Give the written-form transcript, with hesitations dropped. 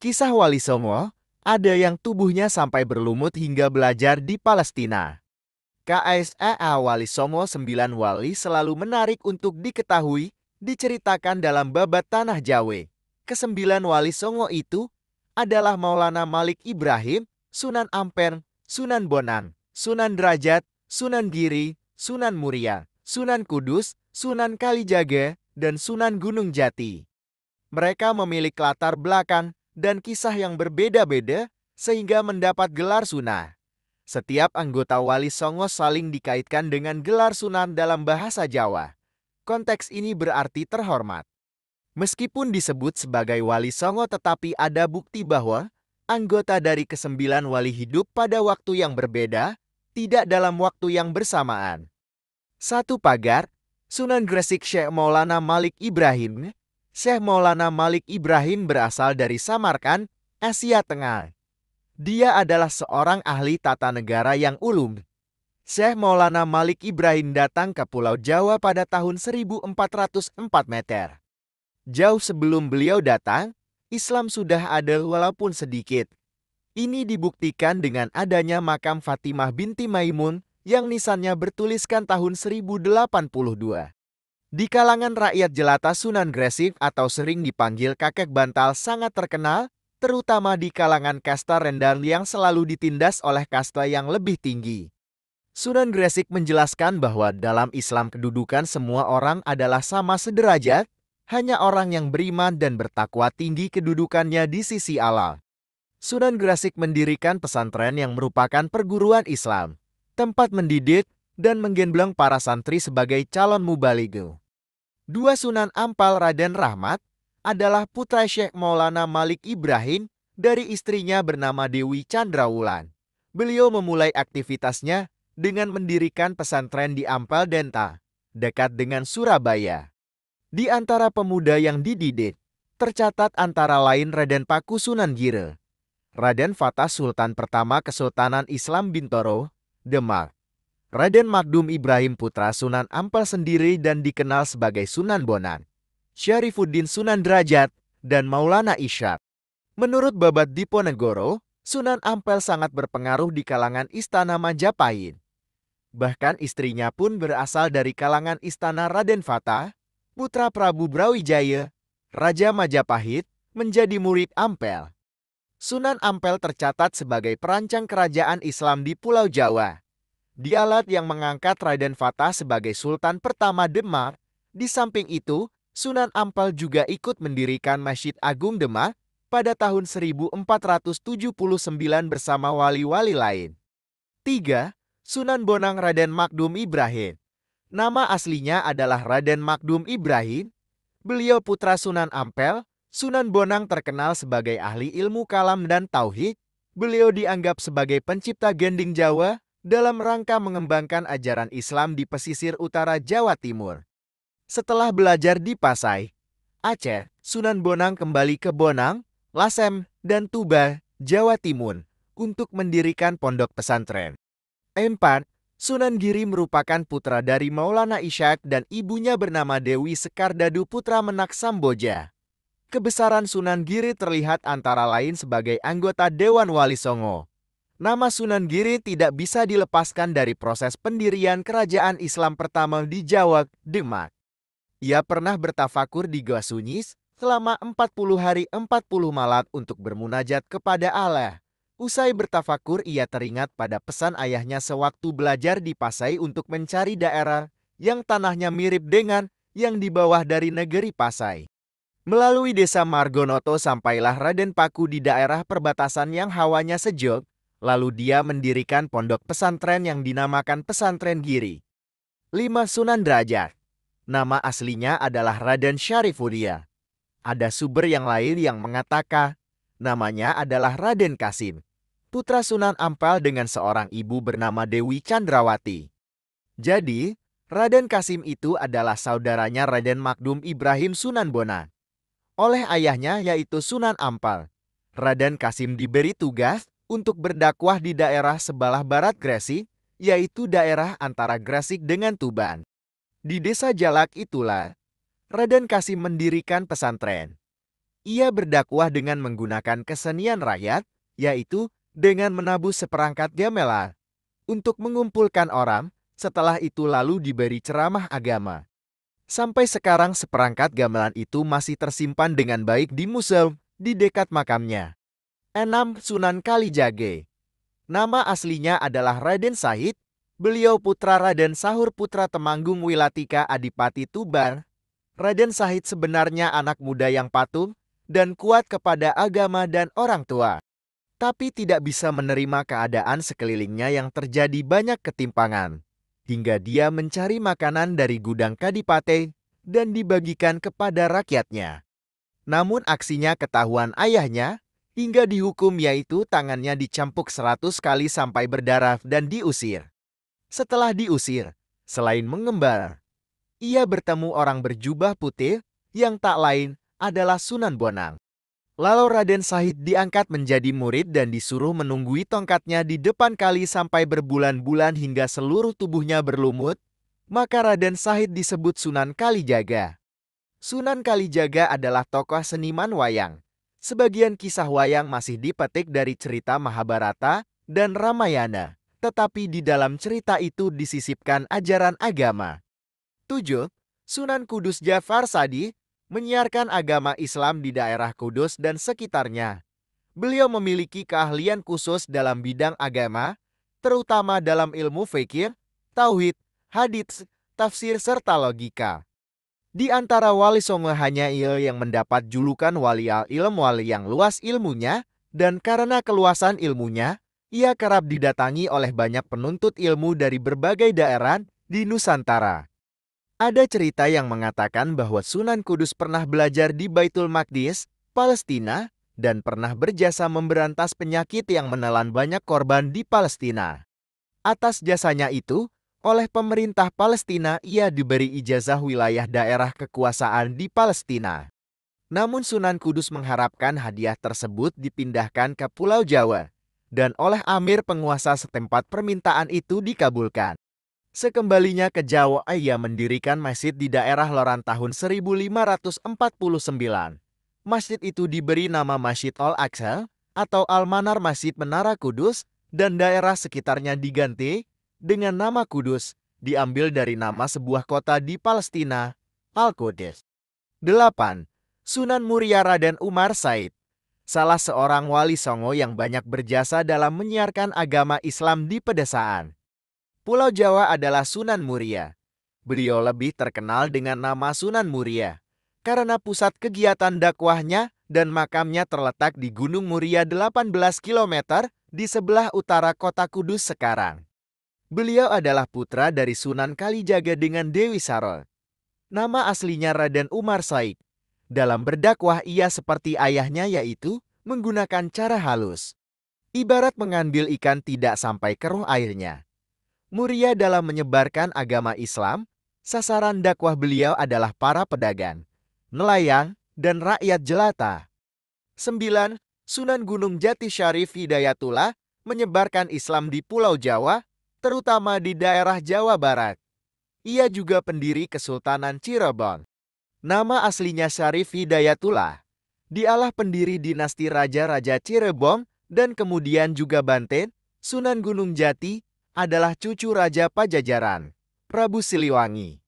Kisah Wali Songo, ada yang tubuhnya sampai berlumut hingga belajar di Palestina. KSEA Wali Songo 9 wali selalu menarik untuk diketahui, diceritakan dalam babat Tanah Jawa. Kesembilan wali Songo itu adalah Maulana Malik Ibrahim, Sunan Ampel, Sunan Bonang, Sunan Derajat, Sunan Giri, Sunan Muria, Sunan Kudus, Sunan Kalijaga, dan Sunan Gunung Jati. Mereka memiliki latar belakang dan kisah yang berbeda-beda sehingga mendapat gelar Sunan. Setiap anggota Wali Songo saling dikaitkan dengan gelar Sunan dalam bahasa Jawa. Konteks ini berarti terhormat. Meskipun disebut sebagai Wali Songo tetapi ada bukti bahwa anggota dari kesembilan wali hidup pada waktu yang berbeda, tidak dalam waktu yang bersamaan. Satu pagar, Sunan Gresik Syekh Maulana Malik Ibrahim. Syekh Maulana Malik Ibrahim berasal dari Samarkand, Asia Tengah. Dia adalah seorang ahli tata negara yang ulum. Syekh Maulana Malik Ibrahim datang ke Pulau Jawa pada tahun 1404 Meter. Jauh sebelum beliau datang, Islam sudah ada walaupun sedikit. Ini dibuktikan dengan adanya makam Fatimah binti Maimun yang nisannya bertuliskan tahun 1082. Di kalangan rakyat jelata Sunan Gresik atau sering dipanggil kakek bantal sangat terkenal, terutama di kalangan kasta rendah yang selalu ditindas oleh kasta yang lebih tinggi. Sunan Gresik menjelaskan bahwa dalam Islam kedudukan semua orang adalah sama sederajat, hanya orang yang beriman dan bertakwa tinggi kedudukannya di sisi Allah. Sunan Gresik mendirikan pesantren yang merupakan perguruan Islam, tempat mendidik dan menggembleng para santri sebagai calon mubaligh. Dua Sunan Ampel Raden Rahmat adalah putra Syekh Maulana Malik Ibrahim dari istrinya bernama Dewi Chandrawulan. Beliau memulai aktivitasnya dengan mendirikan pesantren di Ampel Denta, dekat dengan Surabaya. Di antara pemuda yang dididik, tercatat antara lain Raden Paku Sunan Giri, Raden Fatah Sultan pertama Kesultanan Islam Bintoro, Demak, Raden Makdum Ibrahim putra Sunan Ampel sendiri dan dikenal sebagai Sunan Bonang, Syarifuddin Sunan Derajat, dan Maulana Ishak. Menurut babat Diponegoro, Sunan Ampel sangat berpengaruh di kalangan istana Majapahit. Bahkan istrinya pun berasal dari kalangan istana Raden Fatah, putra Prabu Brawijaya, Raja Majapahit, menjadi murid Ampel. Sunan Ampel tercatat sebagai perancang kerajaan Islam di Pulau Jawa. Dialah yang mengangkat Raden Fatah sebagai Sultan pertama Demak. Di samping itu, Sunan Ampel juga ikut mendirikan Masjid Agung Demak pada tahun 1479 bersama wali-wali lain. 3. Sunan Bonang Raden Makdum Ibrahim. Nama aslinya adalah Raden Makdum Ibrahim. Beliau putra Sunan Ampel. Sunan Bonang terkenal sebagai ahli ilmu kalam dan tauhid. Beliau dianggap sebagai pencipta gending Jawa dalam rangka mengembangkan ajaran Islam di pesisir utara Jawa Timur. Setelah belajar di Pasai, Aceh, Sunan Bonang kembali ke Bonang, Lasem, dan Tuba, Jawa Timur, untuk mendirikan pondok pesantren. 4. Sunan Giri merupakan putra dari Maulana Ishak dan ibunya bernama Dewi Sekardadu putra Menak Samboja. Kebesaran Sunan Giri terlihat antara lain sebagai anggota Dewan Wali Songo. Nama Sunan Giri tidak bisa dilepaskan dari proses pendirian kerajaan Islam pertama di Jawa, Demak. Ia pernah bertafakur di Gua Sunyis selama 40 hari 40 malam untuk bermunajat kepada Allah. Usai bertafakur, ia teringat pada pesan ayahnya sewaktu belajar di Pasai untuk mencari daerah yang tanahnya mirip dengan yang di bawah dari negeri Pasai. Melalui desa Margonoto sampailah Raden Paku di daerah perbatasan yang hawanya sejuk. Lalu dia mendirikan pondok pesantren yang dinamakan Pesantren Giri. 5. Sunan Derajat. Nama aslinya adalah Raden Syarifuddin. Ada sumber yang lain yang mengatakan namanya adalah Raden Kasim, putra Sunan Ampel dengan seorang ibu bernama Dewi Chandrawati. Jadi, Raden Kasim itu adalah saudaranya Raden Makdum Ibrahim Sunan Bonang. Oleh ayahnya yaitu Sunan Ampel, Raden Kasim diberi tugas untuk berdakwah di daerah sebelah barat Gresik, yaitu daerah antara Gresik dengan Tuban. Di desa Jalak itulah, Raden Kasim mendirikan pesantren. Ia berdakwah dengan menggunakan kesenian rakyat, yaitu dengan menabuh seperangkat gamelan untuk mengumpulkan orang, setelah itu lalu diberi ceramah agama. Sampai sekarang seperangkat gamelan itu masih tersimpan dengan baik di museum di dekat makamnya. 6. Sunan Kalijaga. Nama aslinya adalah Raden Sahid. Beliau putra Raden Sahur putra Temanggung Wilatika Adipati Tuban. Raden Sahid sebenarnya anak muda yang patuh dan kuat kepada agama dan orang tua, tapi tidak bisa menerima keadaan sekelilingnya yang terjadi banyak ketimpangan, hingga dia mencari makanan dari gudang Kadipate dan dibagikan kepada rakyatnya. Namun aksinya ketahuan ayahnya, hingga dihukum, yaitu tangannya dicampuk 100 kali sampai berdarah dan diusir. Setelah diusir, selain mengembar, ia bertemu orang berjubah putih yang tak lain adalah Sunan Bonang. Lalu Raden Sahid diangkat menjadi murid dan disuruh menunggui tongkatnya di depan kali sampai berbulan-bulan hingga seluruh tubuhnya berlumut, maka Raden Sahid disebut Sunan Kalijaga. Sunan Kalijaga adalah tokoh seniman wayang. Sebagian kisah wayang masih dipetik dari cerita Mahabharata dan Ramayana, tetapi di dalam cerita itu disisipkan ajaran agama. 7. Sunan Kudus Jafar Sadi menyiarkan agama Islam di daerah Kudus dan sekitarnya. Beliau memiliki keahlian khusus dalam bidang agama, terutama dalam ilmu fikih, tauhid, hadits, tafsir serta logika. Di antara wali songo hanya ia yang mendapat julukan wali al-ilm, wali yang luas ilmunya, dan karena keluasan ilmunya, ia kerap didatangi oleh banyak penuntut ilmu dari berbagai daerah di Nusantara. Ada cerita yang mengatakan bahwa Sunan Kudus pernah belajar di Baitul Maqdis, Palestina, dan pernah berjasa memberantas penyakit yang menelan banyak korban di Palestina. Atas jasanya itu, oleh pemerintah Palestina ia diberi ijazah wilayah daerah kekuasaan di Palestina. Namun Sunan Kudus mengharapkan hadiah tersebut dipindahkan ke Pulau Jawa, dan oleh Amir penguasa setempat permintaan itu dikabulkan. Sekembalinya ke Jawa, ia mendirikan masjid di daerah Loran tahun 1549. Masjid itu diberi nama Masjid Al-Aqsa atau Al-Manar Masjid Menara Kudus, dan daerah sekitarnya diganti dengan nama Kudus, diambil dari nama sebuah kota di Palestina, Al-Quds. 8. Sunan Muria Raden Umar Said, salah seorang wali songo yang banyak berjasa dalam menyiarkan agama Islam di pedesaan Pulau Jawa adalah Sunan Muria. Beliau lebih terkenal dengan nama Sunan Muria karena pusat kegiatan dakwahnya dan makamnya terletak di Gunung Muria 18 km di sebelah utara kota Kudus sekarang. Beliau adalah putra dari Sunan Kalijaga dengan Dewi Sarol. Nama aslinya Raden Umar Said. Dalam berdakwah ia seperti ayahnya, yaitu menggunakan cara halus. Ibarat mengambil ikan tidak sampai keruh airnya. Muria dalam menyebarkan agama Islam, sasaran dakwah beliau adalah para pedagang, nelayan, dan rakyat jelata. 9. Sunan Gunung Jati Syarif Hidayatullah menyebarkan Islam di Pulau Jawa, terutama di daerah Jawa Barat. Ia juga pendiri Kesultanan Cirebon. Nama aslinya Syarif Hidayatullah. Dialah pendiri dinasti Raja-Raja Cirebon dan kemudian juga Banten. Sunan Gunung Jati adalah cucu Raja Pajajaran, Prabu Siliwangi.